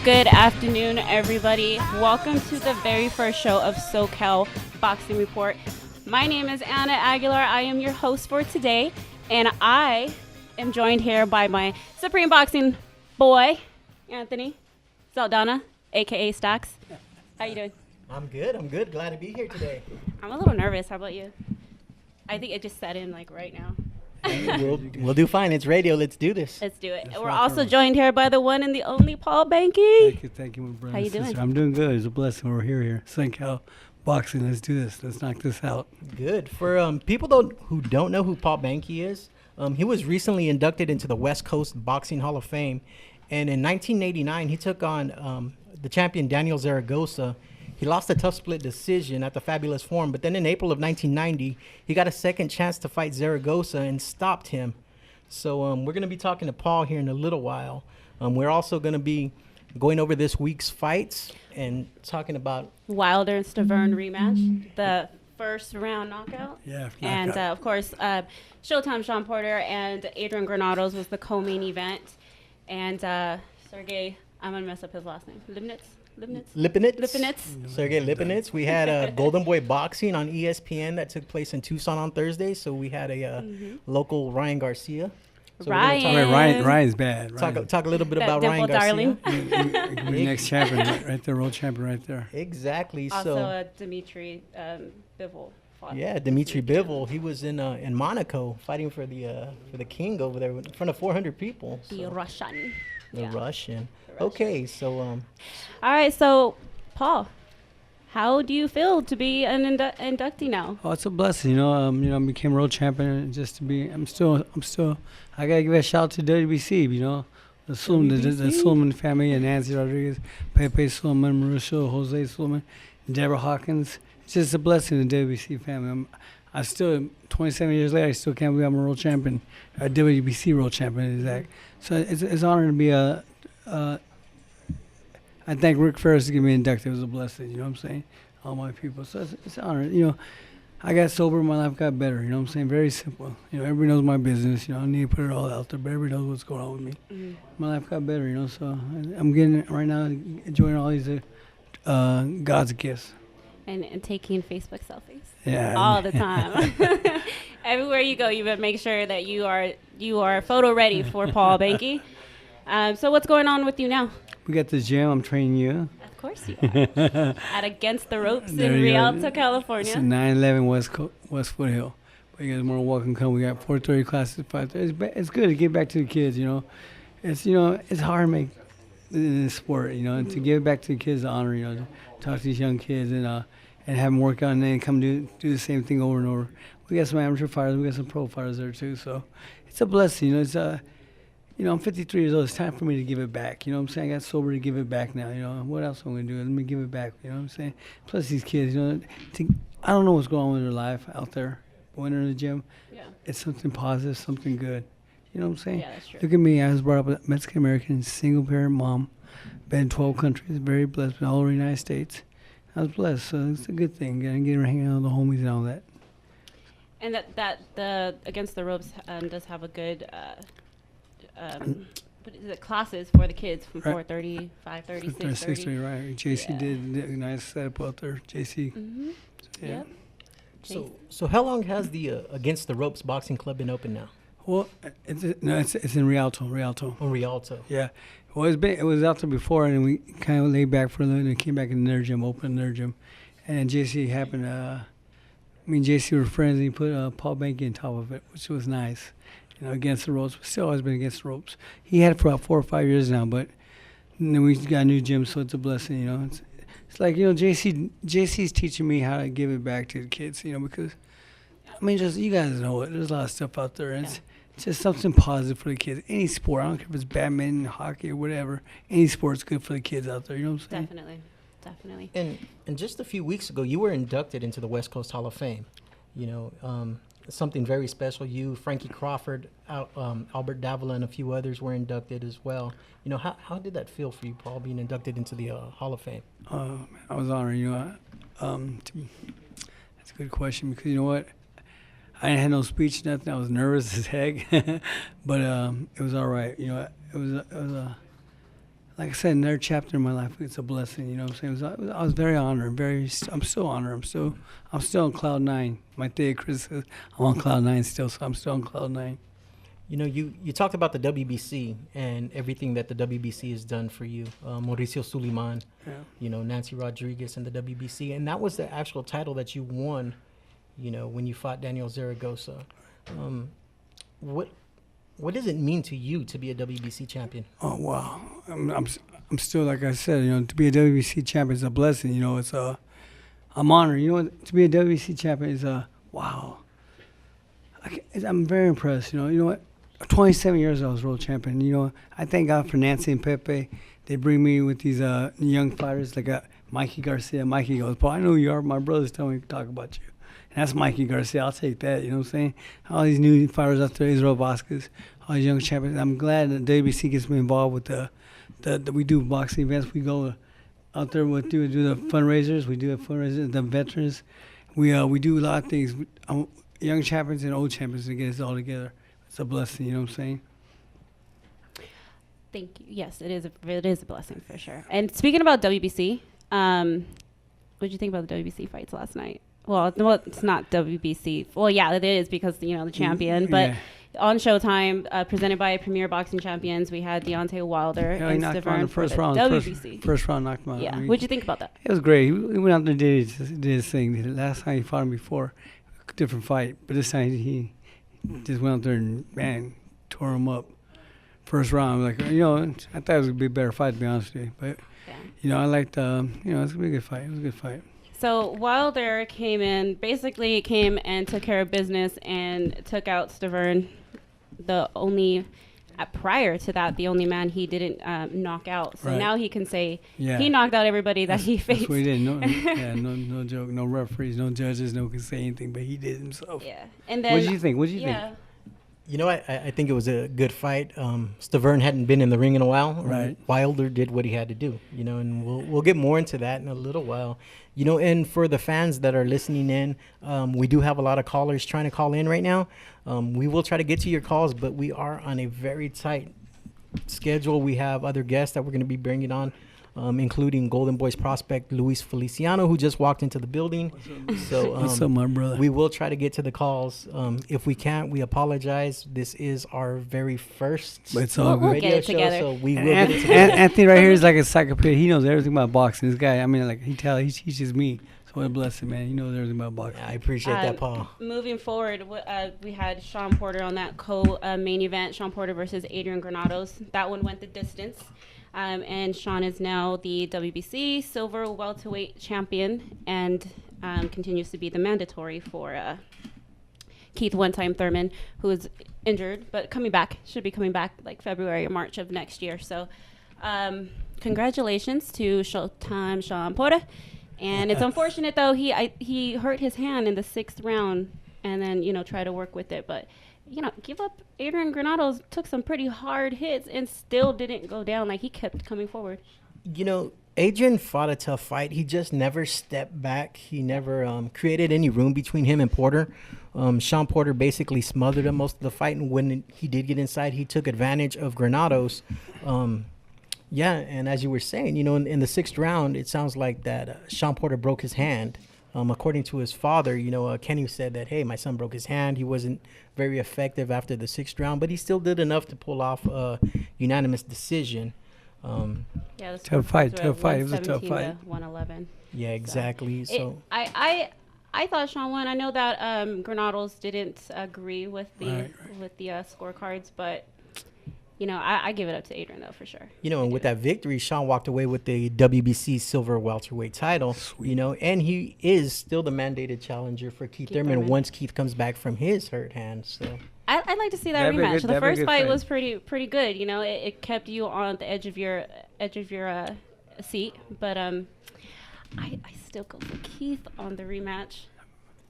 Good afternoon, everybody. Welcome to the very first show of SoCal Boxing Report. My name is Anna Aguilar. I am your host for today, and I am joined here by my Supreme Boxing boy, Anthony Saldana, a.k.a. Stacks. How you doing? I'm good. Glad to be here today. I'm a little nervous. How about you? I think it just set in like right now. We'll do fine. It's radio. Let's do this. Let's do it. We're also joined here by the one and the only Paul Banky. Thank you, my brother. How you doing? I'm doing good. It's a blessing. We're here. SoCal Boxing. Let's do this. Let's knock this out. Good. For people who don't know who Paul Banky is, he was recently inducted into the West Coast Boxing Hall of Fame. And in 1989, he took on the champion Daniel Zaragoza. He lost a tough split decision at the Fabulous Forum, but then in April of 1990, he got a second chance to fight Zaragoza and stopped him. So we're going to be talking to Paul here in a little while. We're also going to be going over this week's fights and talking about Wilder and Stavern rematch, the first round knockout. Yeah. And of course, Showtime Sean Porter and Adrian Granados was the co-main event. And Sergey, I'm going to mess up his last name, Lipinets. Sergey Lipinets. We had Golden Boy Boxing on ESPN that took place in Tucson on Thursday. So we had a local Ryan Garcia. So Ryan's bad. Talk a little bit about Ryan darling. Garcia. Next champion, right there, world champion, right there. Exactly. Also, Dimitri Bivol. Yeah, Dimitri Bivol. He was in Monaco fighting for the king over there in front of 400 people. The Russian. Russian. Okay, so all right, so Paul, how do you feel to be an inductee now? Oh, it's a blessing, I became world champion, and just to be, I'm still. I gotta give a shout out to WBC, the Suleiman family and Nancy Rodriguez, Pepe Suleiman, Mauricio, Jose Suleiman, Deborah Hawkins. It's just a blessing, the WBC family. I still, 27 years later, I still can't believe I'm a world champion, a WBC world champion, exact. So it's an honor to be I thank Rick Ferris to get me inducted. It was a blessing, you know what I'm saying? All my people. So it's an honor. I got sober, my life got better, you know what I'm saying? Very simple. Everybody knows my business, I don't need to put it all out there, but everybody knows what's going on with me. Mm-hmm. My life got better, so I'm getting it right now, enjoying all these God's gifts. And taking Facebook selfies. Yeah. All the time. Everywhere you go, you better make sure that you are photo ready for Paul Banky. So what's going on with you now? We got the gym. I'm training you. Of course you are. At Against the Ropes in Rialto, California. It's 911 West Foothill. But you guys are more welcome to come. We got 4:30 classes, 5:30. It's good to get back to the kids, It's hard to make in this sport, and to give back to the kids the honor, to talk to these young kids and have them work out and then come do the same thing over and over. We got some amateur fighters. We got some pro fighters there, too. So it's a blessing, It's I'm 53 years old. It's time for me to give it back. You know what I'm saying? I got sober to give it back now. What else am I going to do? Let me give it back. You know what I'm saying? Plus these kids, I don't know what's going on with their life out there. But when they're in the gym, it's something positive, something good. You know what I'm saying? Yeah, that's true. Look at me. I was brought up a Mexican-American, single-parent mom. Been in 12 countries. Very blessed. Been all over the United States. I was blessed. So it's a good thing. Getting hanging out with the homies and all that. And that the Against the Ropes does have a good... what is it, classes for the kids from 4:30, 5:30, 6:30. Right. JC did a nice setup out there. JC. Mm-hmm. So, yeah. So how long has the Against the Ropes Boxing Club been open now? Well, it's in Rialto. Oh, Rialto. Yeah. Well, it was out there before, and we kind of laid back for a little, and came back in their gym, opened their gym, and JC happened. Me and JC were friends, and he put Paul Banky on top of it, which was nice. Against the Ropes. Still always been Against the Ropes. He had it for about 4 or 5 years now, but then we got a new gym, so it's a blessing, It's like, JC's teaching me how to give it back to the kids, because, just, you guys know it. There's a lot of stuff out there, and it's just something positive for the kids. Any sport, I don't care if it's badminton, hockey, or whatever. Any sport's good for the kids out there, you know what I'm saying? Definitely. And just a few weeks ago, you were inducted into the West Coast Hall of Fame, something very special. You, Frankie Crawford, Albert Davila, and a few others were inducted as well. How did that feel for you, Paul, being inducted into the Hall of Fame? I was honored. That's a good question because you know what? I didn't have no speech, nothing. I was nervous as heck, but it was all right. It was like I said, another chapter in my life. It's a blessing, you know what I'm saying? I was very honored. I'm still honored. I'm still on cloud nine. My theater critic says I'm on cloud nine still, so I'm still on cloud nine. You know, you talked about the WBC and everything that the WBC has done for you. Mauricio Suleiman, you know, Nancy Rodriguez and the WBC. And that was the actual title that you won, you know, when you fought Daniel Zaragoza. What does it mean to you to be a WBC champion? Oh, wow. I'm still, like I said, you know, to be a WBC champion is a blessing. You know, I'm honored. You know, to be a WBC champion is wow. I'm very impressed. You know what? 27 years I was world champion. You know, I thank God for Nancy and Pepe. They bring me with these young fighters like Mikey Garcia. Mikey goes, Paul, I know who you are. My brothers tell me to talk about you. And that's Mikey Garcia. I'll take that. You know what I'm saying? All these new fighters out there, Israel Vasquez, all these young champions. I'm glad that WBC gets me involved with we do boxing events. We go out there with do the fundraisers. We do the fundraisers, the veterans. We do a lot of things. Young champions and old champions to get us all together. It's a blessing, you know what I'm saying? Thank you. Yes, it is a blessing for sure. And speaking about WBC, what did you think about the WBC fights last night? Well, it's not WBC. Well, yeah, it is because, you know, the champion. But on Showtime, presented by Premier Boxing Champions, we had Deontay Wilder and Stavern for the WBC. First round knocked him out. Yeah. What did you think about that? It was great. He went out there and did his thing. The last time he fought him before, different fight. But this time he just went out there and, man, tore him up. First round, like, you know, I thought it was going to be a better fight, to be honest with you. But, you know, I liked, you know, it's going to be a good fight. It was a good fight. So Wilder came and took care of business and took out Stavern, the only, prior to that, the only man he didn't knock out. So now he can say he knocked out everybody that he faced. That's what he did. No joke, no referees, no judges, no can say anything, but he did himself. Yeah. And then, what did you think? You know, I think it was a good fight. Stavern hadn't been in the ring in a while. Right. Wilder did what he had to do, you know, and we'll get more into that in a little while. You know, and for the fans that are listening in, we do have a lot of callers trying to call in right now. We will try to get to your calls, but we are on a very tight schedule. We have other guests that we're going to be bringing on, including Golden Boys prospect Luis Feliciano, who just walked into the building. So what's up, my brother? We will try to get to the calls. If we can't, we apologize. This is our very first radio show, so we will get it together. Anthony right here is like a encyclopedia. He knows everything about boxing. This guy, I mean, like he teaches me. So what a blessing, man. He knows everything about boxing. I appreciate that, Paul. Moving forward, we had Sean Porter on that co-main event, Sean Porter versus Adrian Granados. That one went the distance. And Sean is now the WBC silver welterweight champion and continues to be the mandatory for Keith One-Time Thurman, who is injured but should be coming back like February or March of next year. So congratulations to Showtime Sean Porter. And it's unfortunate, though, he hurt his hand in the 6th round and then, you know, tried to work with it. But, you know, give up. Adrian Granados took some pretty hard hits and still didn't go down. Like, he kept coming forward. You know, Adrian fought a tough fight. He just never stepped back. He never created any room between him and Porter. Sean Porter basically smothered him most of the fight. And when he did get inside, he took advantage of Granados. Yeah, and as you were saying, you know, in the 6th round, it sounds like that Sean Porter broke his hand. According to his father, you know, Kenny said that, hey, my son broke his hand. He wasn't very effective after the 6th round, but he still did enough to pull off a unanimous decision. Tough fight. It was a tough fight. 111. Yeah, exactly. So I thought Sean won. I know that Granados didn't agree with the scorecards, but you know, I give it up to Adrian, though, for sure. You know, and with that victory, Sean walked away with the WBC silver welterweight title. Sweet. You know, and he is still the mandated challenger for Keith Thurman once Keith comes back from his hurt hand. So I'd like to see that rematch. The first fight was pretty good. You know, it kept you on the edge of your seat. But I still go for Keith on the rematch.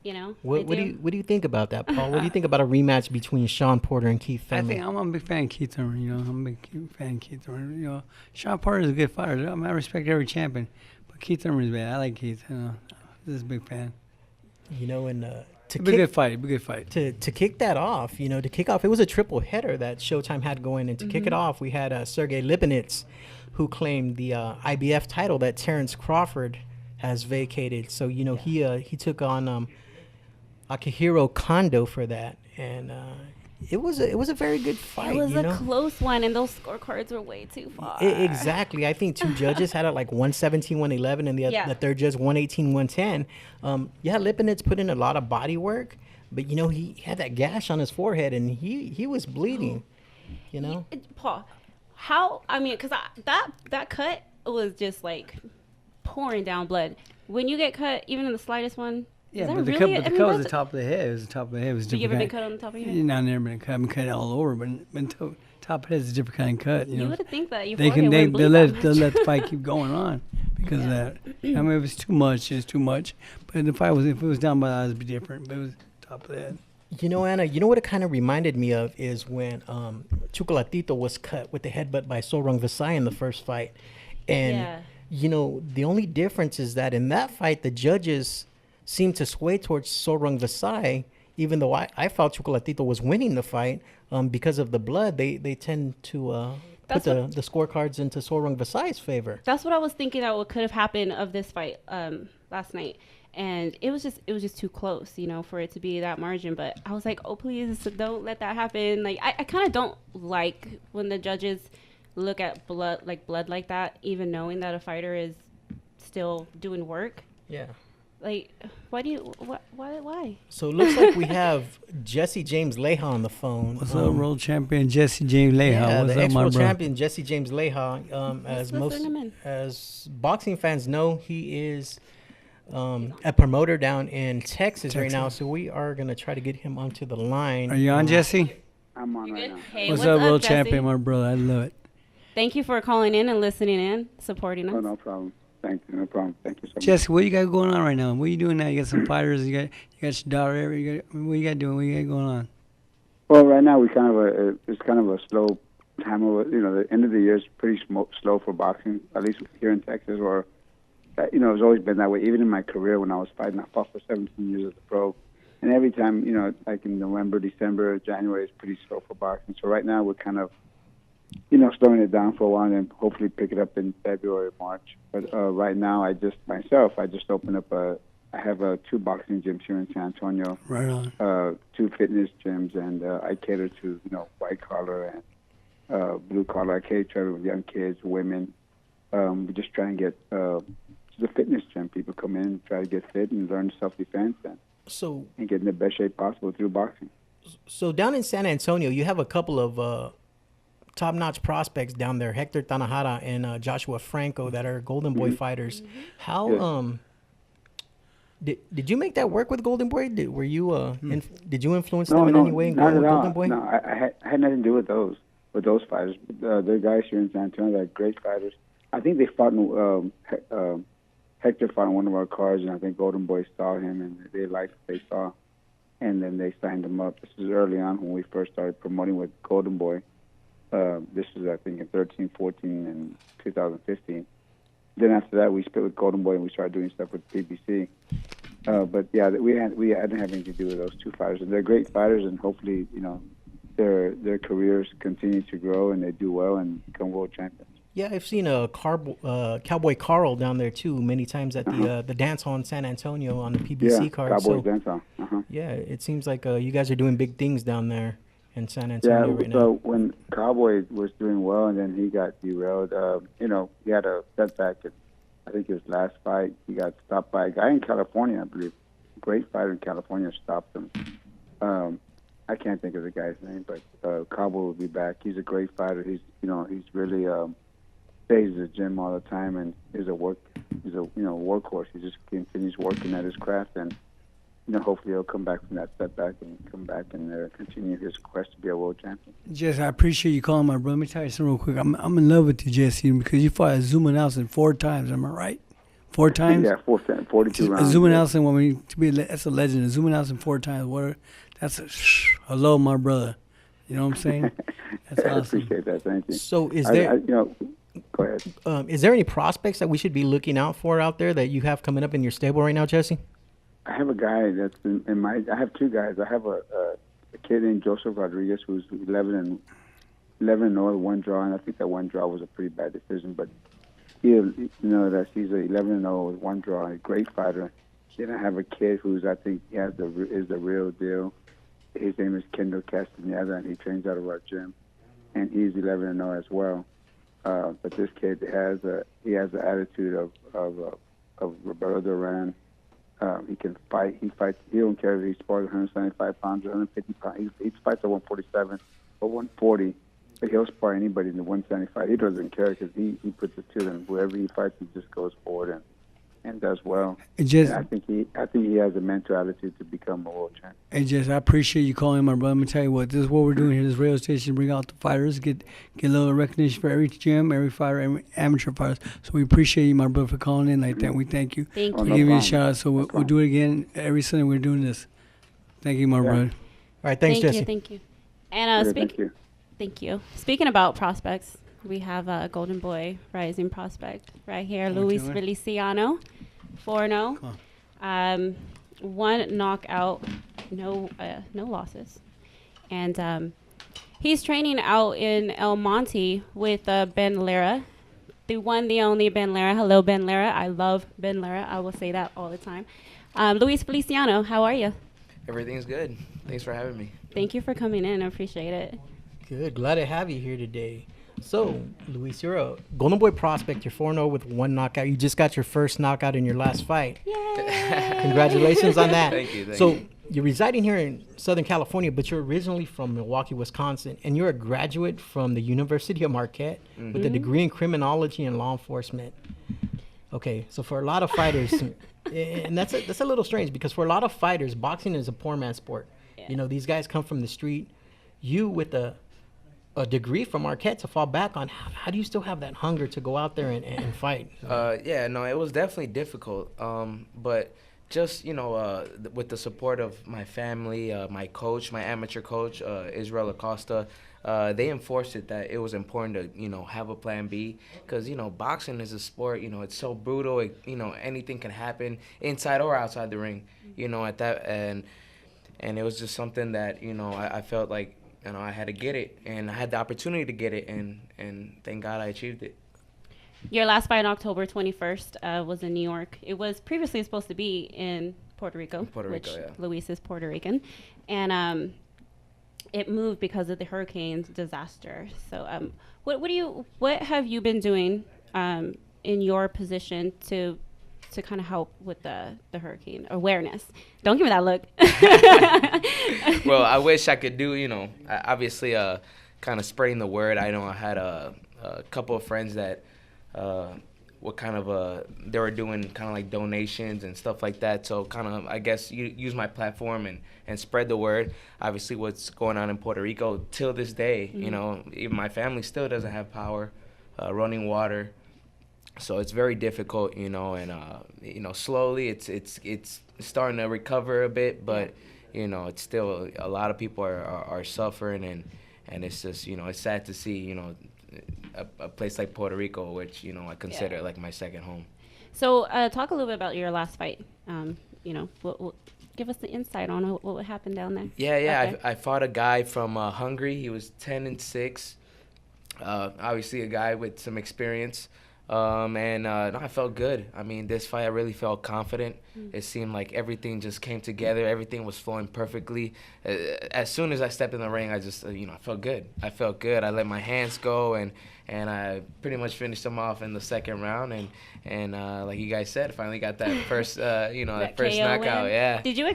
You know, what do you think about that, Paul? What do you think about a rematch between Sean Porter and Keith Thurman? I think I'm a big fan of Keith Thurman. You know, I'm a big fan of Keith Thurman. You know, Sean Porter is a good fighter. I mean, I respect every champion, but Keith Thurman is bad. I like Keith. You know, this is a big fan. You know, and to be a good fight. To kick that off, it was a triple header that Showtime had going, and to kick it off, we had Sergey Lipinets, who claimed the IBF title that Terrence Crawford has vacated. So he took on Akihiro Kondo for that, and it was a very good fight. It was a close one, and those scorecards were way too far. Exactly. I think two judges had it like 117, 111, and the third judge 118, 110. Lipinets put in a lot of body work, but he had that gash on his forehead, and he was bleeding. Paul, how? I mean, because that cut was just like pouring down blood. When you get cut, even in the slightest one. Yeah, but the cut was the top of the head. It was the top of the head. It was different. You ever been cut on the top of your head? No, I've never been cut. I've been cut all over, but top of the head is a different kind of cut. You would think that they'll let the fight keep going on because of that. I mean, if it's too much, it's too much. But if it was down by the eyes, it'd be different. But it was top of the head. Anna, what it kind of reminded me of is when Chocolatito was cut with the headbutt by Sorong Visay in the first fight. And, the only difference is that in that fight, the judges seemed to sway towards Sorong Visay, even though I felt Chocolatito was winning the fight because of the blood. They tend to put the scorecards into Sorong Visay's favor. That's what I was thinking that what could have happened of this fight last night. And it was just too close, for it to be that margin. But I was like, oh, please don't let that happen. Like, I kind of don't like when the judges look at blood like that, even knowing that a fighter is still doing work. Yeah. Like, why? So it looks like we have Jesse James Leja on the phone. What's up, world champion Jesse James Leja? Yeah, What's the up, my ex-world bro? champion Jesse James Leja. As boxing fans know, he is a promoter down in Texas right now. So we are gonna try to get him onto the line. Are you on, Jesse? I'm on right now. Hey, what's up, world Jesse? champion, my brother? I love it. Thank you for calling in and listening in, supporting us. Oh, no problem. Thank you. No problem. Thank you so much. Jesse, what you got going on right now? What are you doing now? You got some fighters. You got your daughter. What you got doing? What you got going on? Well, right now it's kind of a slow time. The end of the year is pretty slow for boxing, at least here in Texas. Or it's always been that way. Even in my career, when I was fighting, I fought for 17 years as a pro, and every time, like in November, December, January, is pretty slow for boxing. So right now we're kind of slowing it down for a while and then hopefully pick it up in February, March. But right now, I just opened up I have 2 boxing gyms here in San Antonio. Right on. 2 fitness gyms, and I cater to, white collar and blue collar. I cater to young kids, women. We just try and get the fitness gym. People come in, try to get fit and learn self-defense and get in the best shape possible through boxing. So down in San Antonio, you have a couple of top-notch prospects down there, Hector Tanahara and Joshua Franco, that are Golden Boy fighters. How did you make that work with Golden Boy? Did you influence them in any way in going with Golden Boy? No, I had nothing to do with those fighters. They're guys here in San Antonio that are great fighters. I think they fought Hector fought on one of our cards, and I think Golden Boy saw him and they liked what they saw, and then they signed him up. This is early on when we first started promoting with Golden Boy. This is, I think, in 13, 14, and 2015. Then after that, we split with Golden Boy and we started doing stuff with PBC. But yeah, we hadn't have anything to do with those 2 fighters. And they're great fighters, and hopefully, their careers continue to grow and they do well and become world champions. Yeah, I've seen Cowboy Carl down there too many times at the dance hall in San Antonio on the PBC card. Cowboy dance hall. Yeah, it seems like you guys are doing big things down there in San Antonio right now. So when Cowboy was doing well and then he got derailed, he had a setback. I think his last fight, he got stopped by a guy in California, I believe. A great fighter in California stopped him. I can't think of the guy's name, but Cowboy will be back. He's a great fighter. He's really stays at the gym all the time and he's a workhorse. He just continues working at his craft, and hopefully he'll come back from that setback and come back and continue his quest to be a world champion. Jesse, I appreciate you calling, my brother. Let me tell you something real quick. I'm in love with you, Jesse, because you fought Zuma Nelson 4 times. Am I right? 4 times? Yeah, 42 rounds. Zuma Nelson, that's a legend. Zuma Nelson 4 times. Hello, my brother. You know what I'm saying? That's awesome. I appreciate that. Thank you. So is there... Go ahead. Is there any prospects that we should be looking out for out there that you have coming up in your stable right now, Jesse? I have a guy that's I have 2 guys. I have a kid named Joseph Rodriguez who's 11 11-0 with one draw, and I think that one draw was a pretty bad decision. But that he's a 11-0 with one draw, a great fighter. Then I have a kid who's I think is the real deal. His name is Kendall Castaneda, and he trains out of our gym, and he's 11-0 as well. But this kid has the attitude of Roberto Duran. He can fight. He fights. He don't care if he spars 175 pounds or 150 pounds. He fights at 147 or 140. But he'll spar anybody in the 175. He doesn't care because he puts it to them. Whoever he fights, he just goes forward and does well. And I think he has a mental attitude to become a world champion. I appreciate you calling, my brother. Let me tell you what, this is what we're doing here. This radio station, bring out the fighters, get a little recognition for every gym, every fighter, every amateur fighters. So we appreciate you, my brother, for calling in like that. We thank you. Thank for you. giving me a shout out. So we'll do it again every Sunday. We're doing this. Thank you, my brother. All right, thanks, Jesse. Thank you. And Thank you. Thank you. Speaking about prospects, we have a Golden Boy rising prospect right here, Luis Feliciano, 4-0. One knockout, no losses. And he's training out in El Monte with Ben Lara. The one, the only Ben Lara. Hello, Ben Lara. I love Ben Lara. I will say that all the time. Luis Feliciano, how are you? Everything's good. Thanks for having me. Thank you for coming in. I appreciate it. Good. Glad to have you here today. So, Luis, you're a Golden Boy prospect. You're 4-0 with one knockout. You just got your first knockout in your last fight. Yay! Congratulations on that. Thank you. So, you're residing here in Southern California, but you're originally from Milwaukee, Wisconsin, and you're a graduate from the University of Marquette with a degree in criminology and law enforcement. Okay, so for a lot of fighters, and that's a little strange because for a lot of fighters, boxing is a poor man's sport. Yeah. You know, these guys come from the street. You with a degree from Marquette to fall back on, how do you still have that hunger to go out there and fight? It was definitely difficult. But just, with the support of my family, my coach, my amateur coach, Israel Acosta, they enforced it that it was important to, have a plan B. Because, boxing is a sport, it's so brutal. Anything can happen inside or outside the ring, at that. And it was just something that, I felt like, I had to get it, and I had the opportunity to get it, and thank God I achieved it. Your last fight on October 21st was in New York. It was previously supposed to be in Puerto Rico, which yeah. Luis is Puerto Rican, and it moved because of the hurricane disaster. So, what have you been doing in your position to kind of help with the hurricane awareness? Don't give me that look. Well, I wish I could do, obviously kind of spreading the word. I know I had a couple of friends that they were doing kind of like donations and stuff like that. So kind of, I guess, use my platform and spread the word. Obviously, what's going on in Puerto Rico till this day, even my family still doesn't have power, running water. So it's very difficult, and slowly it's starting to recover a bit, but it's still a lot of people are suffering, and it's just it's sad to see a place like Puerto Rico, which I consider like my second home. So talk a little bit about your last fight. Give us the insight on what happened down there. Yeah. Okay. I fought a guy from Hungary. He was 10-6. Obviously a guy with some experience. I felt good. I mean, this fight I really felt confident. It seemed like everything just came together. Everything was flowing perfectly. As soon as I stepped in the ring, I just, I felt good. I let my hands go, and I pretty much finished him off in the second round. And like you guys said, finally got that first, that first knockout. Win. Yeah. Did you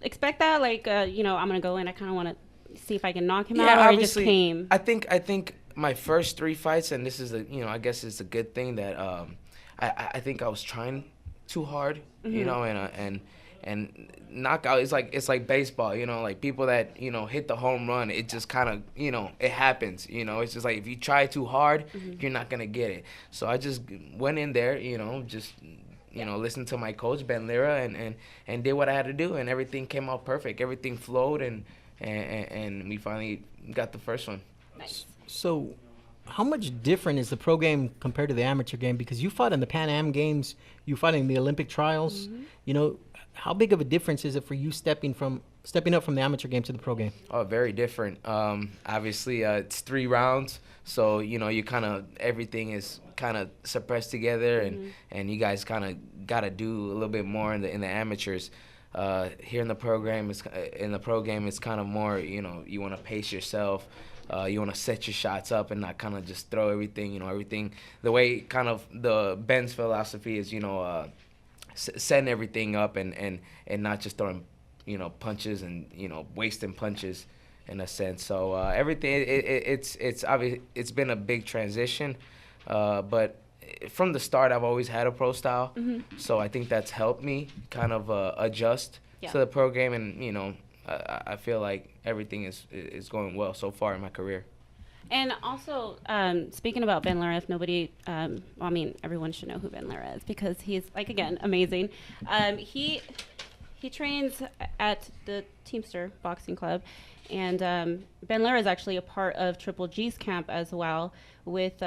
expect that? Like, I'm gonna go in. I kind of want to see if I can knock him yeah, out, or it just came. I think my first 3 fights, and this is I guess it's a good thing that I think I was trying too hard, and knockout is it's like baseball, like people that hit the home run, it just kind of it happens, it's just like if you try too hard, you're not gonna get it. So I just went in there, just listened to my coach Ben Lara and did what I had to do, and everything came out perfect. Everything flowed, and we finally got the first one. Nice. So, how much different is the pro game compared to the amateur game? Because you fought in the Pan Am Games, you fought in the Olympic trials. You know, how big of a difference is it for you stepping up from the amateur game to the pro game? Oh, very different. Obviously, it's 3 rounds, so you know you kind of everything is kind of suppressed together, and you guys kind of got to do a little bit more in the amateurs. Here in the program, it's kind of more, you know, you want to pace yourself. You want to set your shots up and not kind of just throw everything, you know, everything. The way kind of the Ben's philosophy is, you know, setting everything up and not just throwing, you know, punches and, you know, wasting punches in a sense. So everything, it's obvious, it's been a big transition, but from the start, I've always had a pro style. So I think that's helped me kind of adjust to the pro game, and, you know, I feel like everything is going well so far in my career. And also, speaking about Ben Lara, if nobody, well, I mean, everyone should know who Ben Lara is because he's, like, again, amazing. He trains at the Teamster Boxing Club, and Ben Lara is actually a part of Triple G's camp as well with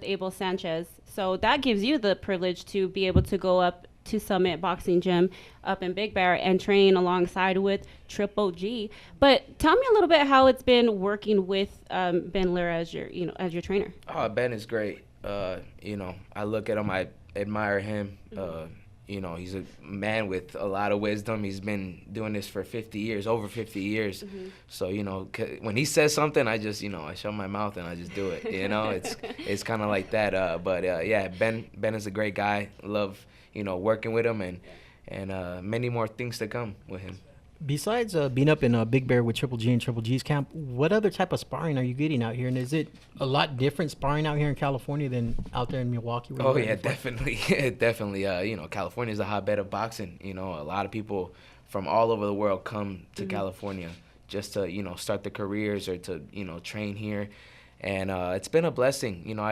Abel Sanchez. So that gives you the privilege to be able to go up to Summit Boxing Gym up in Big Bear and train alongside with Triple G. But tell me a little bit how it's been working with Ben Lara as your trainer. Oh, Ben is great. You know, I look at him, I admire him. You know, he's a man with a lot of wisdom. He's been doing this for 50 years, over 50 years. So, you know, when he says something, I just, you know, I shut my mouth and I just do it. You know, it's kind of like that. But yeah, Ben is a great guy. Love, you know, working with him, and many more things to come with him. Besides being up in Big Bear with Triple G and Triple G's camp, what other type of sparring are you getting out here? And is it a lot different sparring out here in California than out there in Milwaukee? Oh, yeah, definitely. Definitely. You know, California is a hotbed of boxing. You know, a lot of people from all over the world come to California just to, you know, start their careers or to, you know, train here. And it's been a blessing. You know,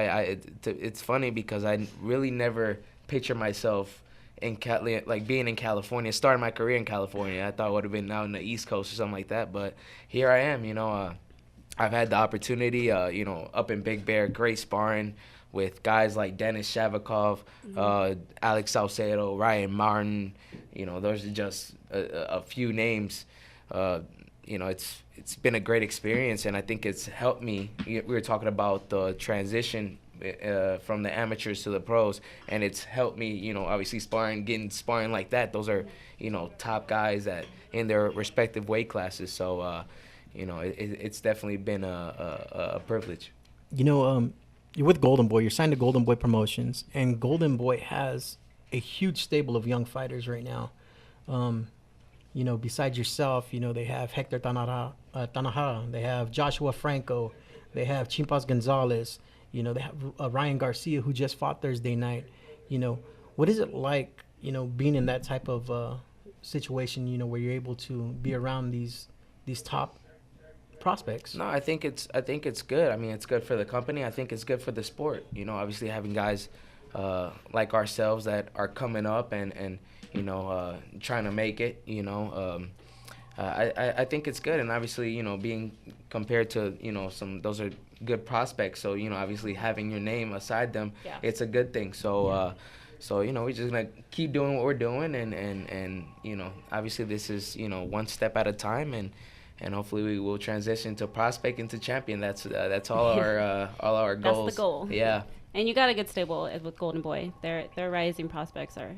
it's funny because I really never picture myself in like being in California, starting my career in California. I thought it would have been out in the East Coast or something like that, but here I am. You know, I've had the opportunity, you know, up in Big Bear, great sparring with guys like Dennis Shavikov, Alex Salcedo, Ryan Martin. You know, those are just a few names. You know, it's been a great experience, and I think it's helped me. We were talking about the transition from the amateurs to the pros, and it's helped me, you know, obviously getting sparring like that. Those are, you know, top guys that in their respective weight classes. So, you know, it's definitely been a privilege. You know, you're with Golden Boy. You're signed to Golden Boy Promotions, and Golden Boy has a huge stable of young fighters right now. You know, besides yourself, you know, they have Hector Tanajara, they have Joshua Franco, they have Chimpas Gonzalez. You know, they have Ryan Garcia, who just fought Thursday night. You know, what is it like, you know, being in that type of situation, you know, where you're able to be around these top prospects? No, I think it's good. I mean, it's good for the company. I think it's good for the sport. You know, obviously having guys like ourselves that are coming up and you know, trying to make it, you know. I think it's good, and obviously, you know, being compared to, you know, those are good prospects. So, you know, obviously having your name aside them, it's a good thing. So, so you know, we're just gonna keep doing what we're doing, and you know, obviously this is, you know, one step at a time, and hopefully we will transition to prospect into champion. That's all our goals. That's the goal. Yeah. And you got a good stable with Golden Boy. Their rising prospects are.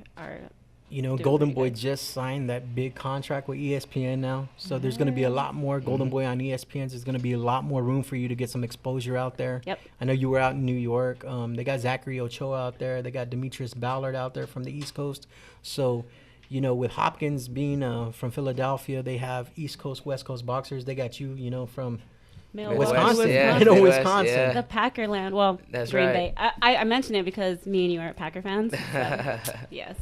You know, Golden Boy just signed that big contract with ESPN now. So there's going to be a lot more Golden Boy on ESPN. There's going to be a lot more room for you to get some exposure out there. Yep. I know you were out in New York. They got Zachary Ochoa out there. They got Demetrius Ballard out there from the East Coast. So, you know, with Hopkins being from Philadelphia, they have East Coast, West Coast boxers. They got you, you know, from Wisconsin. Yeah, you know, Wisconsin. Yeah. The Packerland. Well, that's Green right. Bay. I mentioned it because me and you are Packer fans. So. Yes.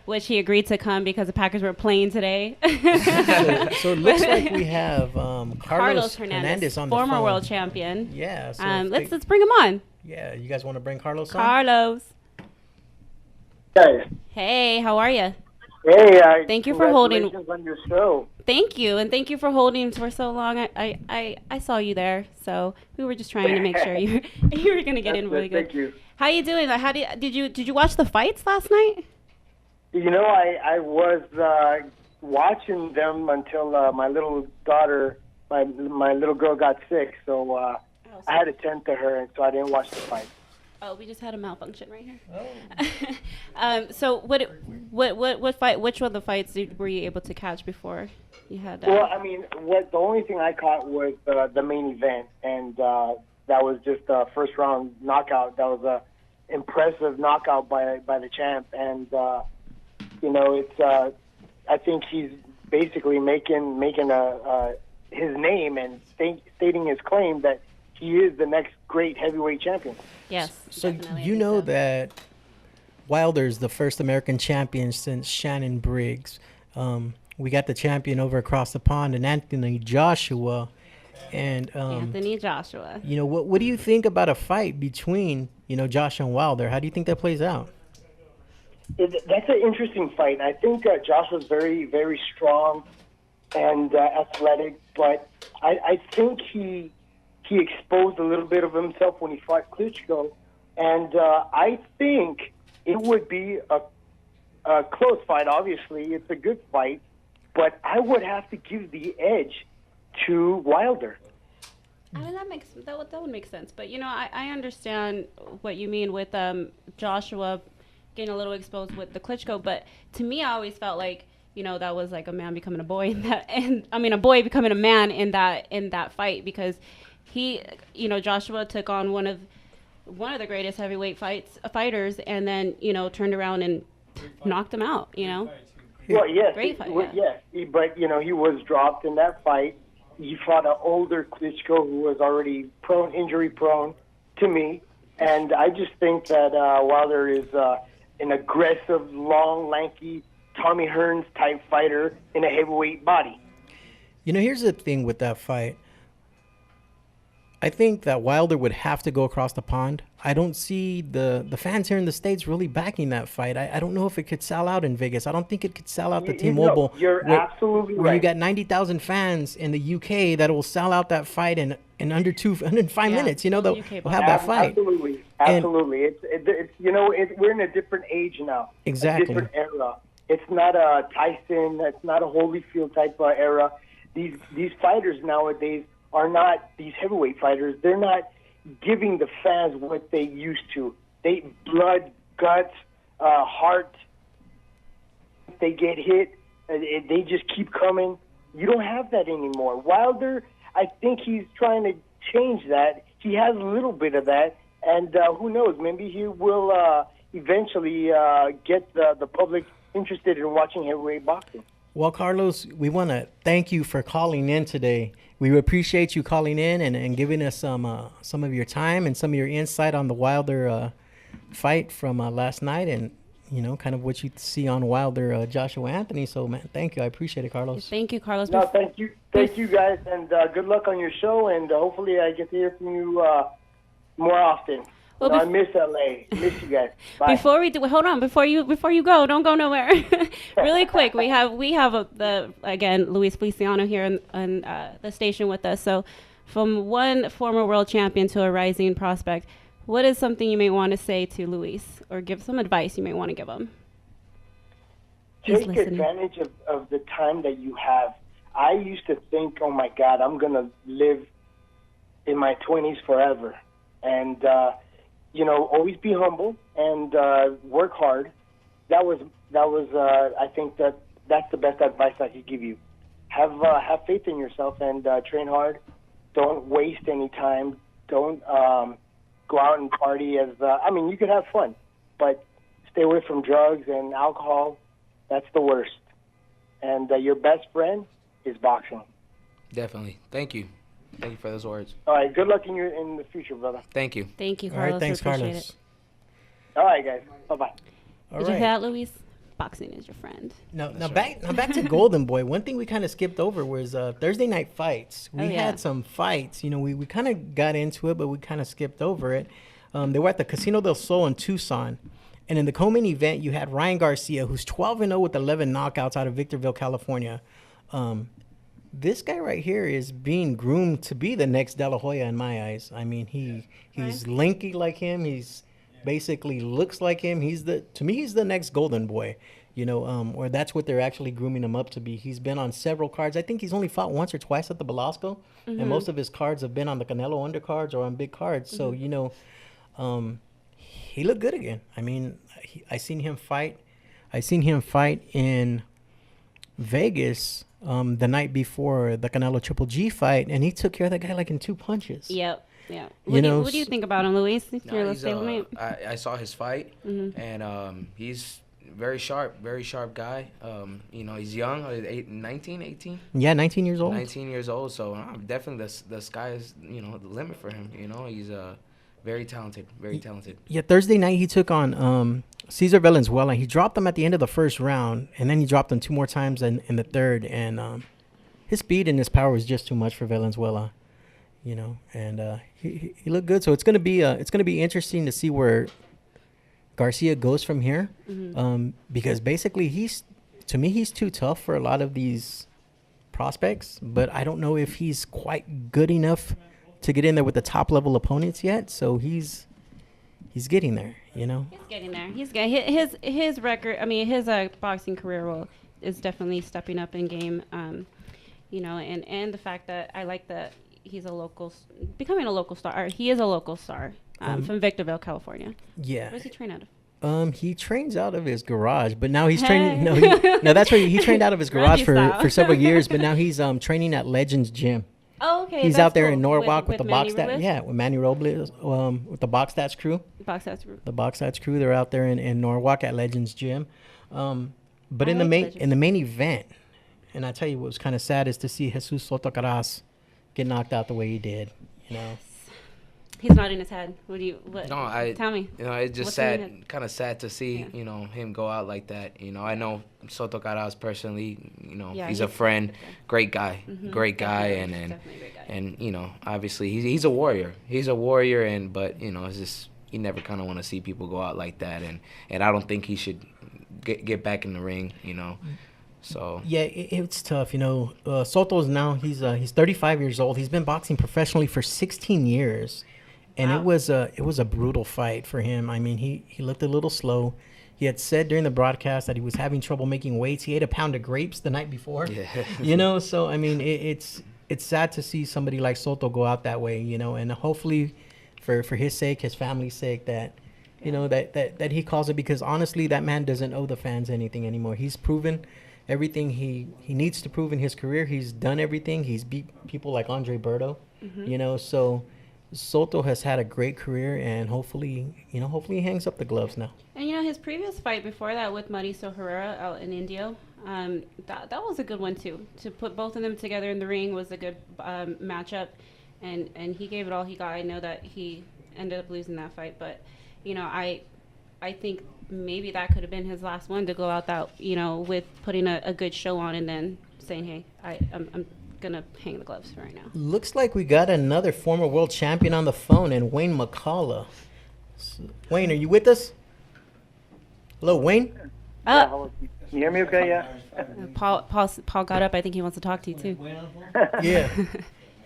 Which he agreed to come because the Packers were playing today. so it looks like we have Carlos Hernandez on the phone. Former world champion. Yeah. So let's bring him on. Yeah, you guys want to bring Carlos on? Carlos. Hey, Hey, how are you? Hey, Thank you for holding. congratulations on your show. Thank you, and thank you for holding for so long. I saw you there, so we were just trying to make sure you were gonna get in really good. Thank you. How you doing? How did you watch the fights last night? You know, I was watching them until my little daughter, my little girl got sick, so I had to tend to her, and so I didn't watch the fight. Oh, we just had a malfunction right here. Oh. So what fight? Which one of the fights were you able to catch before you had? Well, I mean, the only thing I caught was the main event, and that was just a first round knockout. That was a impressive knockout by the champ, and you know, it's I think he's basically making his name and stating his claim that he is the next great heavyweight champion. Yes. So definitely, I you think know so. that Wilder's the first American champion since Shannon Briggs. We got the champion over across the pond, and Anthony Joshua. And Anthony Joshua. you know, what do you think about a fight between, you know, Josh and Wilder? How do you think that plays out? That's an interesting fight. I think Joshua's very, very strong and athletic, but I think he exposed a little bit of himself when he fought Klitschko, and I think it would be a close fight. Obviously, it's a good fight, but I would have to give the edge to Wilder. I mean, that would make sense. But you know, I understand what you mean with Joshua getting a little exposed with the Klitschko. But to me, I always felt like, you know, that was like a man becoming a boy a boy becoming a man in that fight, because he, you know, Joshua took on one of the greatest heavyweight fighters, and then, you know, turned around and knocked him out. You know. Well, yes, Great fight, yes, but you know, he was dropped in that fight. He fought an older Klitschko who was already injury prone to me, and I just think that Wilder is an aggressive, long, lanky Tommy Hearns type fighter in a heavyweight body. You know, here's the thing with that fight. I think that Wilder would have to go across the pond. I don't see the fans here in the States really backing that fight. I don't know if it could sell out in Vegas. I don't think it could sell out the T-Mobile. You're absolutely right. Where you got 90,000 fans in the UK that will sell out that fight in under 5 minutes. You know, they'll have that fight. Absolutely. It's you know, we're in a different age now. Exactly. A different era. It's not a Tyson. It's not a Holyfield type era. These fighters nowadays are not these heavyweight fighters. They're not giving the fans what they used to. They blood, guts, heart. If they get hit, they just keep coming. You don't have that anymore. Wilder, I think he's trying to change that. He has a little bit of that, and who knows? Maybe he will eventually get the public interested in watching heavyweight boxing. Well, Carlos, we want to thank you for calling in today. We appreciate you calling in and giving us some of your time and some of your insight on the Wilder fight from last night, and, you know, kind of what you see on Wilder Joshua Anthony. So, man, thank you. I appreciate it, Carlos. Thank you, Carlos. No, thank you guys, and good luck on your show. And hopefully, I get to hear from you more often. Well, I miss LA. Miss you guys. Bye. Before we do, hold on. Before you go, don't go nowhere. Really quick, we have Luis Feliciano here on the station with us. So, from one former world champion to a rising prospect, what is something you may want to say to Luis, or give some advice you may want to give him? Take advantage of the time that you have. I used to think, oh my God, I'm gonna live in my 20s forever, and you know, always be humble and work hard. That was I think that's the best advice I could give you. Have faith in yourself and train hard. Don't waste any time. Don't go out and party as I mean, you could have fun, but stay away from drugs and alcohol. That's the worst. And your best friend is boxing. Definitely. Thank you. Thank you for those words. All right. Good luck in the future, brother. Thank you. Thank you, All Carlos. right, thanks, We appreciate Carlos. it. All right, guys. Bye-bye. All Did you right. hear that, Luis? Boxing is your friend. Now back to Golden Boy. One thing we kind of skipped over was Thursday night fights. We had some fights. You know, we kind of got into it, but we kind of skipped over it. They were at the Casino del Sol in Tucson, And in the co-main event, you had Ryan Garcia, who's 12-0 with 11 knockouts out of Victorville, California. This guy right here is being groomed to be the next De La Hoya in my eyes. I mean, he's lanky like him. He's basically looks like him. To me, he's the next Golden Boy. Or that's what they're actually grooming him up to be. He's been on several cards. I think he's only fought once or twice at the Belasco, and most of his cards have been on the Canelo undercards or on big cards. So, he looked good again. I mean, I seen him fight in Vegas the night before the Canelo Triple G fight, and he took care of that guy like in 2 punches. Yep. Yeah. What do you think about him, Luis? I saw his fight, and he's very sharp guy. He's young, 19, 18? Yeah, 19 years old. 19 years old, so definitely the sky is, the limit for him. He's very talented. Yeah, Thursday night he took on Cesar Valenzuela. He dropped him at the end of the first round, and then he dropped him 2 more times in the third, and his speed and his power was just too much for Valenzuela. And he looked good. So it's gonna be interesting to see where Garcia goes from here, because basically he's too tough for a lot of these prospects, but I don't know if he's quite good enough to get in there with the top level opponents yet. So he's getting there, He's getting there. He's getting his record. I mean, his boxing career is definitely stepping up in game. And the fact that I like that he's becoming a local star. Or he is a local star. From Victorville, California. Yeah. Where does he train out of? He trains out of his garage, but now he's training. No, that's where he trained out of his garage for several years, but now he's training at Legends Gym. Oh, okay. He's out there in Norwalk with the Box Stats. Yeah, with Manny Robles, with the Box Stats crew. The Box Stats crew. They're out there in Norwalk at Legends Gym. But in the main event, and I tell you what was kind of sad is to see Jesus Soto Caras get knocked out the way he did. He's nodding his head. Tell me. It's just kind of sad to see, him go out like that. I know Soto Caras personally, he's a friend, great guy, Mm-hmm. great guy, and obviously he's a warrior. He's a warrior, but it's just you never kind of want to see people go out like that, and I don't think he should get back in the ring, So yeah, it's tough. Soto's now he's 35 years old. He's been boxing professionally for 16 years. And wow. It was a brutal fight for him. I mean, he looked a little slow. He had said during the broadcast that he was having trouble making weights. He ate a pound of grapes the night before. Yeah. So I mean, it's sad to see somebody like Soto go out that way, and hopefully for his sake, his family's sake, that that he calls it, because honestly, that man doesn't owe the fans anything anymore. He's proven everything he needs to prove in his career. He's done everything. He's beat people like Andre Berto, so Soto has had a great career, and hopefully he hangs up the gloves now. And his previous fight before that with Mauricio Herrera out in Indio, that was a good one too. To put both of them together in the ring was a good matchup, and he gave it all he got. I know that he ended up losing that fight, but I think maybe that could have been his last one to go out that with putting a good show on and then saying, hey, I'm gonna hang the gloves for right now. Looks like we got another former world champion on the phone, and Wayne McCullough. Wayne, are you with us? Hello, Wayne. Can you hear me okay? Yeah. Paul got up. I think he wants to talk to you too. Yeah.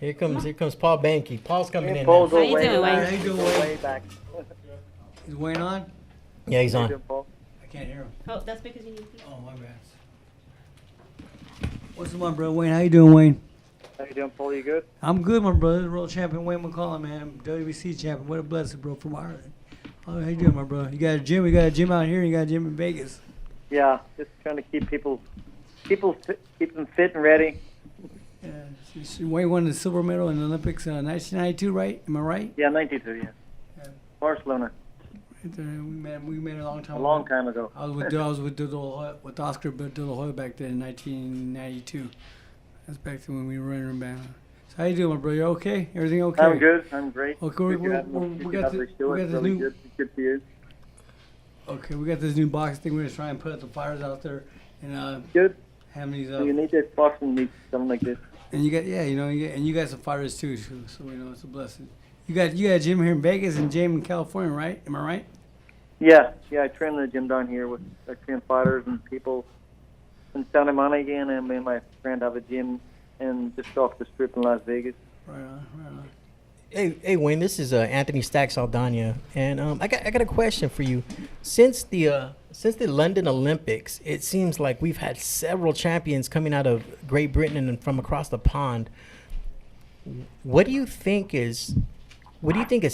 Here comes Paul Banky. Paul's coming in. Paul, now. How you doing, Wayne? How you doing, Wayne? Is Wayne on? Yeah, he's on. I can't hear him. Oh, that's because you need to. Oh, my bad. What's up, bro? Wayne, how you doing, Wayne? How you doing, Paul? You good? I'm good, my brother. World champion Wayne McCullough, man. WBC champion. What a blessing, bro, from Ireland. How you doing, my bro? You got a gym? We got a gym out here, and you got a gym in Vegas. Yeah, just trying to keep keep them fit and ready. Yeah. Wayne won the silver medal in the Olympics in 1992, right? Am I right? Yeah, 92, yeah. Barcelona. We met a long time A ago. long time ago. I was with Oscar De La Hoya back then in 1992. That's back to when we were running back. So how you doing, my brother? You okay? Everything okay? I'm good. I'm great. Okay, we got this new. Good to see you. Okay, we got this new box thing. We're just trying to put the fires out there and good. Have these. So you need this boxing meet, something like this. And you got some fighters too, so we know it's a blessing. You got a gym here in Vegas and gym in California, right? Am I right? Yeah, I train in the gym down here. I train fighters and people in Santa Monica, and me and my friend have a gym in just off the strip in Las Vegas. Right on. Hey, Wayne. This is Anthony Stack Saldana, and I got a question for you. Since the London Olympics, it seems like we've had several champions coming out of Great Britain and from across the pond. What do you think has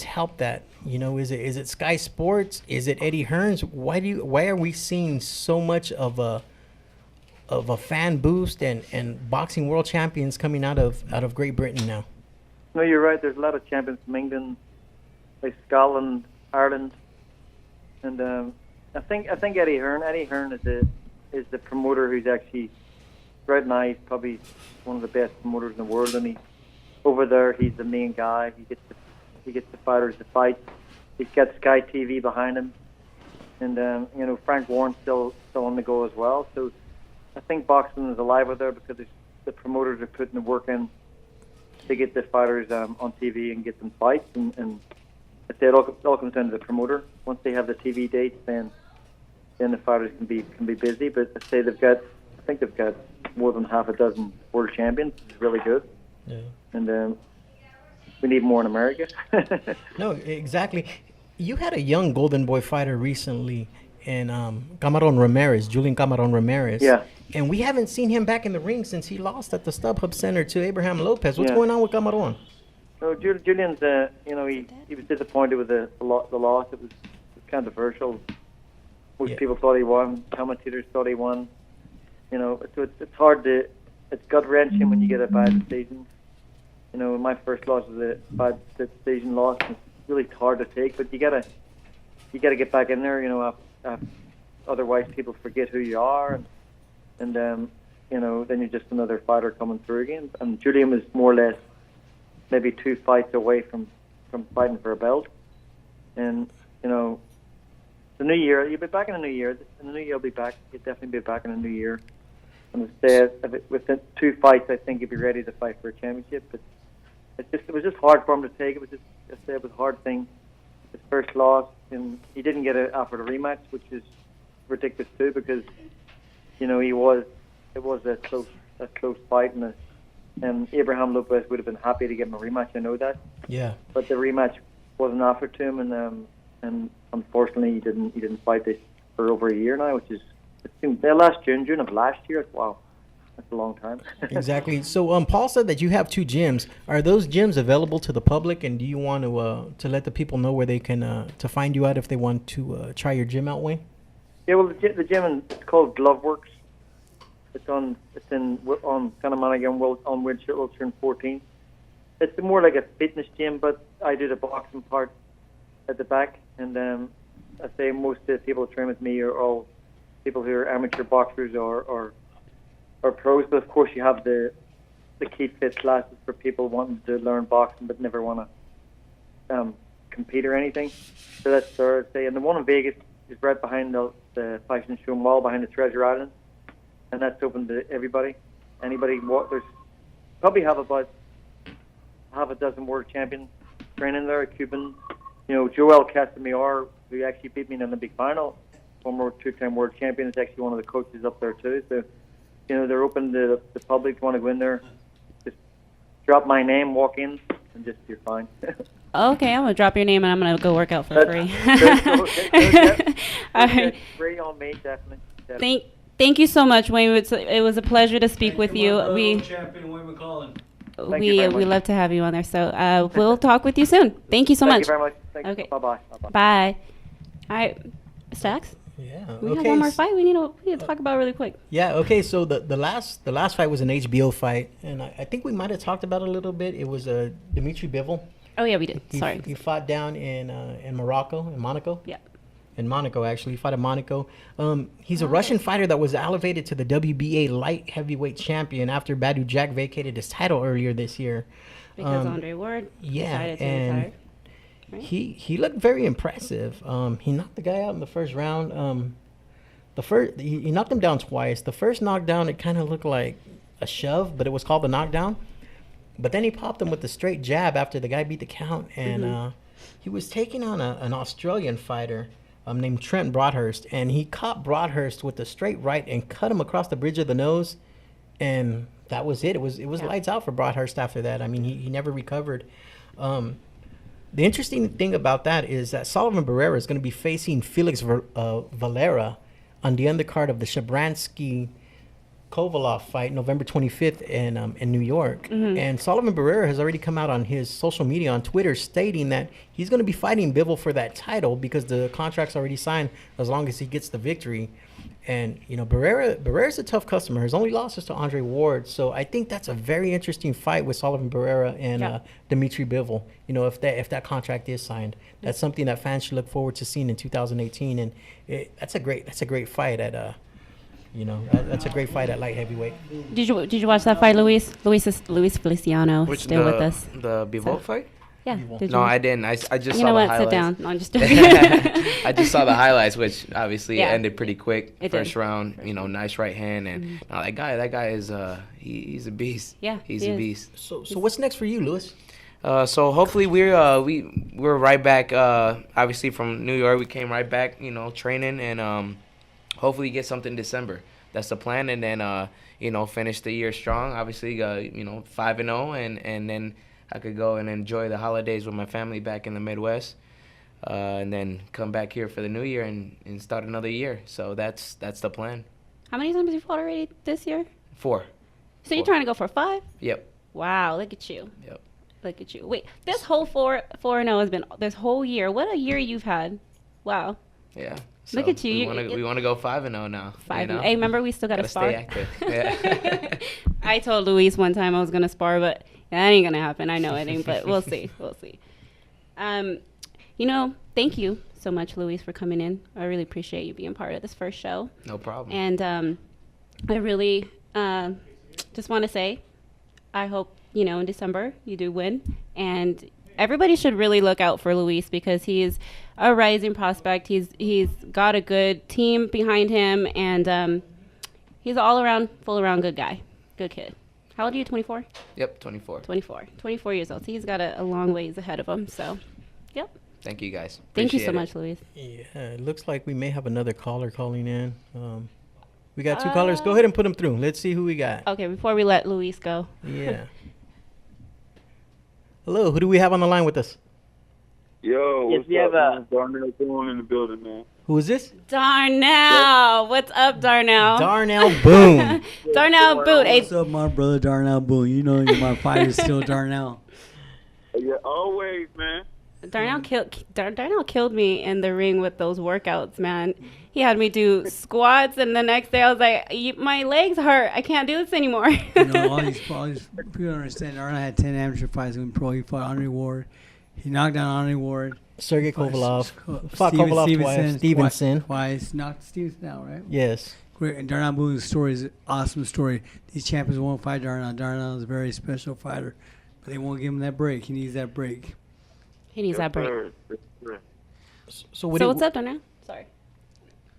helped that? You know, is it Sky Sports? Is it Eddie Hearns? Why are we seeing so much of a fan boost and boxing world champions coming out of Great Britain now? No, you're right. There's a lot of champions from England, like Scotland, Ireland, and I think Eddie Hearn is the promoter who's actually right now. He's probably one of the best promoters in the world, and over there he's the main guy. He gets the fighters to fight. He's got Sky TV behind him, and Frank Warren's still on the go as well. So I think boxing is alive out there because the promoters are putting the work in to get the fighters on TV and get them fights, and I say it all comes down to the promoter. Once they have the TV dates, then the fighters can be busy. But I say they've got more than half a dozen world champions. It's really good. Yeah. And we need more in America. No, exactly. You had a young Golden Boy fighter recently, and Julian Cameron Ramirez. Yeah. And we haven't seen him back in the ring since he lost at the StubHub Center to Abraham Lopez. What's going on with Cameron? So Julian's, he was disappointed with the loss. It was controversial. Most people thought he won. Commentators thought he won. So it's hard it's gut wrenching when you get a bad decision. My first loss was a bad decision loss. It's really hard to take, but you gotta get back in there. Otherwise people forget who you are, and then you're just another fighter coming through again. And Julian was more or less maybe 2 fights away from fighting for a belt. And the new year, you'll be back in the new year. In the new year, you'll be back. You'll definitely be back in the new year. And within 2 fights, I think you'll be ready to fight for a championship. But it was just hard for him to take. It was a hard thing. His first loss, and he didn't get offered a rematch, which is ridiculous too, because it was a close fight, and Abraham Lopez would have been happy to give him a rematch. I know that. Yeah. But the rematch wasn't offered to him, and unfortunately he didn't fight this for over a year now, which is last June of last year. Wow, that's a long time. Exactly. So Paul said that you have 2 gyms. Are those gyms available to the public, and do you want to let the people know where they can to find you out if they want to try your gym out, Wayne? Yeah, well, the gym is called Gloveworks. It's on Santa Monica on Wilshire 14. It's more like a fitness gym, but I do the boxing part at the back. And I say most of the people who train with me are all people who are amateur boxers or pros. But of course, you have the Keep Fit classes for people wanting to learn boxing but never want to compete or anything. So that's Thursday. And the one in Vegas is right behind the fashion show mall, behind the Treasure Island. And that's open to everybody. There's probably have about half a dozen world champions training there, Cuban. Joel Casamayor, who actually beat me in the big final, former 2-time world champion, is actually one of the coaches up there too. So, they're open to the public. Want to go in there, just drop my name, walk in, and just you're fine. Okay, I'm gonna drop your name and I'm gonna go work out for free. All right. Free on me, definitely. Thank you so much, Wayne. It was a pleasure to speak with you. We love to have you on there. So we'll talk with you soon. Thank you so much. Thank you very much. Thanks. Okay. Bye-bye. Bye. All right, Stacks. Yeah. We have one more fight we need to talk about really quick. Yeah. Okay. So the last fight was an HBO fight, and I think we might have talked about it a little bit. It was Dimitri Bivol. Oh yeah, we did. Sorry. He fought down in Monaco. Yeah. In Monaco, actually. He fought in Monaco. He's a Russian fighter that was elevated to the WBA light heavyweight champion after Badu Jack vacated his title earlier this year. Because Andre Ward decided to retire. Right? He looked very impressive. He knocked the guy out in the first round. He knocked him down twice. The first knockdown, it kind of looked like a shove, but it was called the knockdown. But then he popped him with the straight jab after the guy beat the count, and he was taking on an Australian fighter. named Trent Broadhurst, and he caught Broadhurst with a straight right and cut him across the bridge of the nose, and that was it. It was lights out for Broadhurst after that. I mean, he never recovered. The interesting thing about that is that Sullivan Barrera is going to be facing Felix Valera on the undercard of the Shabransky Kovalov fight November 25th in New York. And Sullivan Barrera has already come out on his social media on Twitter stating that he's going to be fighting Bivol for that title because the contract's already signed as long as he gets the victory. And, you know, Barrera's a tough customer. His only loss is to Andre Ward. So I think that's a very interesting fight with Sullivan Barrera and Dimitri Bivol. You know, if that contract is signed, that's something that fans should look forward to seeing in 2018. And that's a great fight at that's a great fight at light heavyweight. Did you watch that fight, Luis? Luis Feliciano still with us. The Bivol fight? Yeah. No, I didn't. I just you saw know the what? highlights. Sit down. No, I'm just I just saw the highlights, which obviously ended pretty quick. First round, you know, nice right hand, and that guy is he's a beast. Yeah, he's a beast. So what's next for you, Luis? So hopefully we're right back. Obviously from New York, we came right back, you know, training, and hopefully get something December. That's the plan, and then finish the year strong. Obviously, 5-0, and then I could go and enjoy the holidays with my family back in the Midwest, and then come back here for the new year and start another year. So that's the plan. How many times have you fought already this year? 4. So you're trying to go for 5? Yep. Wow, look at you. Yep. Look at you. Wait, this whole 4-0 has been this whole year. What a year you've had. Wow. Yeah. So look at you. We want to go 5-0 now. 5. Hey, remember we still got to spar. Stay active. Yeah. I told Luis one time I was gonna spar, but that ain't gonna happen. I know it ain't, but we'll see. We'll see. Thank you so much, Luis, for coming in. I really appreciate you being part of this first show. No problem. And I really just want to say, I hope in December you do win, and everybody should really look out for Luis because he is a rising prospect. He's got a good team behind him, and he's all around, full around good guy, good kid. How old are you? 24? Yep, 24. 24 years old. So he's got a long ways ahead of him. So, yep. Thank you, guys. Thank you so much, Luis. Yeah, it looks like we may have another caller calling in. We got 2 callers. Go ahead and put them through. Let's see who we got. Okay, before we let Luis go. Yeah. Hello, who do we have on the line with us? Yo, what's up, man? Darnell Boone in the building, man. Who is this? Darnell. Yep. What's up, Darnell? Darnell Boone. Darnell Boone. What's up, my brother Darnell Boone? You know my fighter is still Darnell. Yeah, always, man. Darnell killed me in the ring with those workouts, man. He had me do squats, and the next day I was like, my legs hurt. I can't do this anymore. All these people don't understand. Darnell had 10 amateur fights in pro. He fought Andre Ward. He knocked down Andre Ward. Sergey Kovalov. Fought Kovalov twice. Stevenson. Twice. Knocked Stevenson out, right? Yes. Great. And Darnell Boone's story is an awesome story. These champions won't fight Darnell. Darnell is a very special fighter. But they won't give him that break. He needs that break. He needs that break. So what's up, Darnell? Sorry.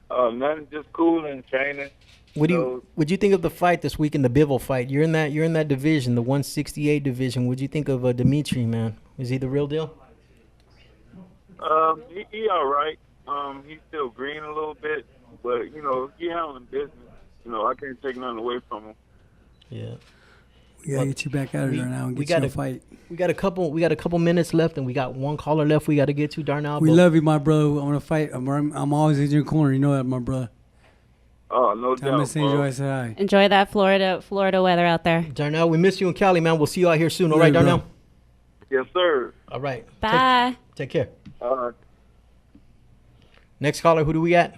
Nothing, just cool and training. What'd you think of the fight this week in the Bivol fight? You're in that division, the 168 division. What'd you think of Dimitri, man? Is he the real deal? He all right. He's still green a little bit, but he handling business. I can't take nothing away from him. Yeah. We gotta get you back out of there now and get you a fight. We got a couple minutes left, and we got 1 caller left. We got to get to Darnell. We love you, my brother. I want to fight. I'm always in your corner. You know that, my brother. Oh, no doubt, bro. Enjoy that Florida weather out there. Darnell, we miss you in Cali, man. We'll see you out here soon. All right, Darnell? Yes, sir. All right. Bye. Take care. All right. Next caller, who do we got?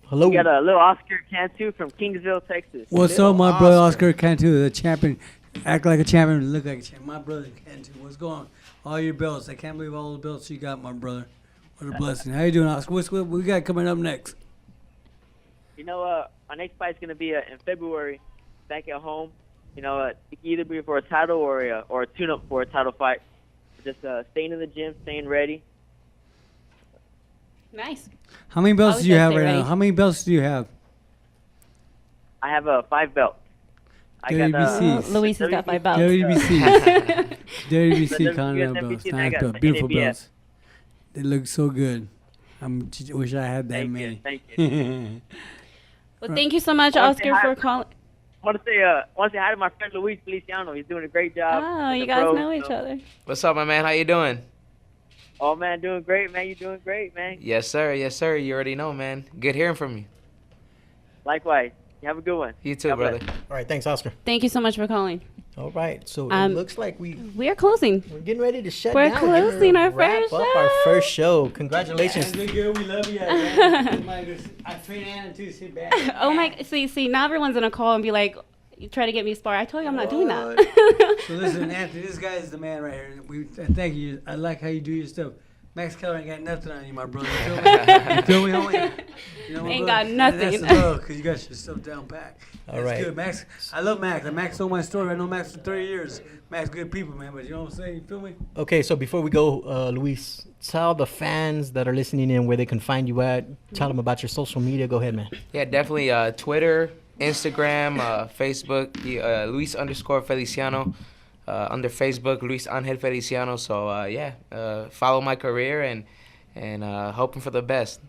Hello. We got a little Oscar Cantu from Kingsville, Texas. What's up, my brother Oscar Cantu, the champion? Act like a champion, look like a champion. My brother Cantu, what's going on? All your belts. I can't believe all the belts you got, my brother. What a blessing. How you doing, Oscar? What we got coming up next? Our next fight's going to be in February, back at home. It can either be for a title or a tune-up for a title fight. Just staying in the gym, staying ready. Nice. How many belts do you have right now? How many belts do you have? I have 5 belts. Luis has got 5 belts. WBC Continental belts. 5 belts. Beautiful belts. They look so good. Wish I had that many. Thank you. Well, thank you so much, Oscar, for calling. I want to say hi to my friend Luis Feliciano. He's doing a great job. Oh, you guys know each other. What's up, my man? How you doing? Oh, man, doing great, man. You doing great, man. Yes, sir. Yes, sir. You already know, man. Good hearing from you. Likewise. You have a good one. You too, God brother. bless. All right, thanks, Oscar. Thank you so much for calling. All right, so it looks like we're are closing. getting ready to shut We're down. closing our wrap first up show. our first show. Congratulations. Good girl, we love you. I train Anna too. Sit back. Oh my! See, now everyone's gonna call and be like, "You try to get me spar." I told you I'm not doing that. So listen, Anthony, this guy is the man right here. Thank you. I like how you do your stuff. Max Keller ain't got nothing on you, my brother. You feel me? You feel me, homie? You know, Ain't brother? got nothing. That's the love, because you got your stuff down pat. All That's right. good, Max. I love Max. Max told my story. I know Max for 30 years. Max, good people, man. But you know what I'm saying? You feel me? Okay, so before we go, Luis, tell the fans that are listening in where they can find you at. Tell them about your social media. Go ahead, man. Yeah, definitely. Twitter, Instagram, Facebook, Luis_Feliciano. Under Facebook, Luis Angel Feliciano. So follow my career and hoping for the best.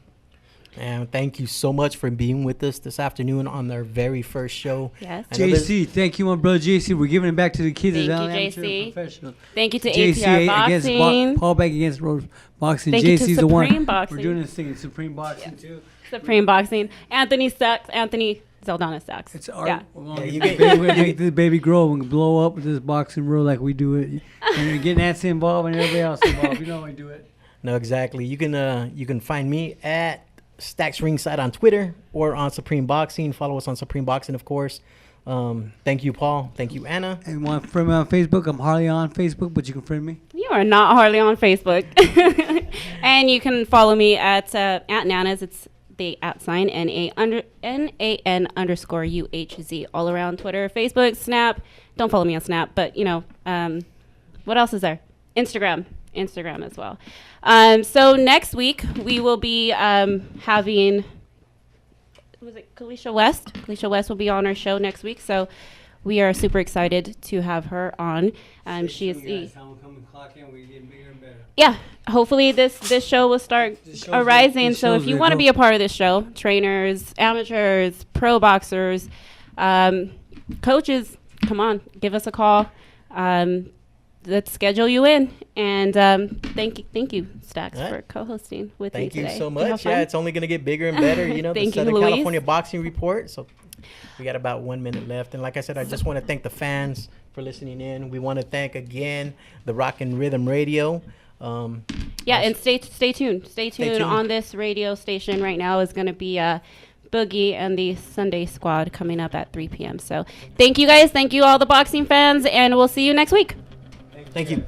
And thank you so much for being with us this afternoon on their very first show. Yes. JC, thank you, my brother JC. We're giving it back to the kids. Thank down you, amateur and JC. professional. Thank you to JC APR against Boxing. Paul Beck against Rose Boxing. Thank you to JC's the one. Supreme Boxing. We're doing this thing in Supreme Boxing too. Supreme Boxing. Anthony sucks. Anthony Zaldana sucks. It's art. Yeah. We're gonna make this baby grow. We're gonna blow up with this boxing rule like we do it. And we're getting Nancy involved and everybody else involved. You know how we do it. No, exactly. You can find me at Stacks Ringside on Twitter or on Supreme Boxing. Follow us on Supreme Boxing, of course. Thank you, Paul. Thank you, Anna. And you want to friend me on Facebook? I'm Harley on Facebook, but you can friend me. You are not Harley on Facebook. And you can follow me at Nana's. It's the @ NAN_UHZ all around Twitter, Facebook, Snap. Don't follow me on Snap, but what else is there? Instagram as well. So next week we will be having, was it Kalisha West? Kalisha West will be on our show next week. So we are super excited to have her on. She is the hopefully this show will start arising. So if you want to be a part of this show, trainers, amateurs, pro boxers, coaches, come on, give us a call. Let's schedule you in. And thank you, Stacks, for co-hosting with me today. Thank you so much. Yeah, it's only going to get bigger and better. You know, the Southern California Boxing Report. So we got about 1 minute left. And like I said, I just want to thank the fans for listening in. We want to thank again the Rock and Rhythm Radio. And stay tuned. Stay tuned on this radio station right now is going to be Boogie and the Sunday Squad coming up at 3 p.m. So thank you guys. Thank you all the boxing fans, and we'll see you next week. Thank you.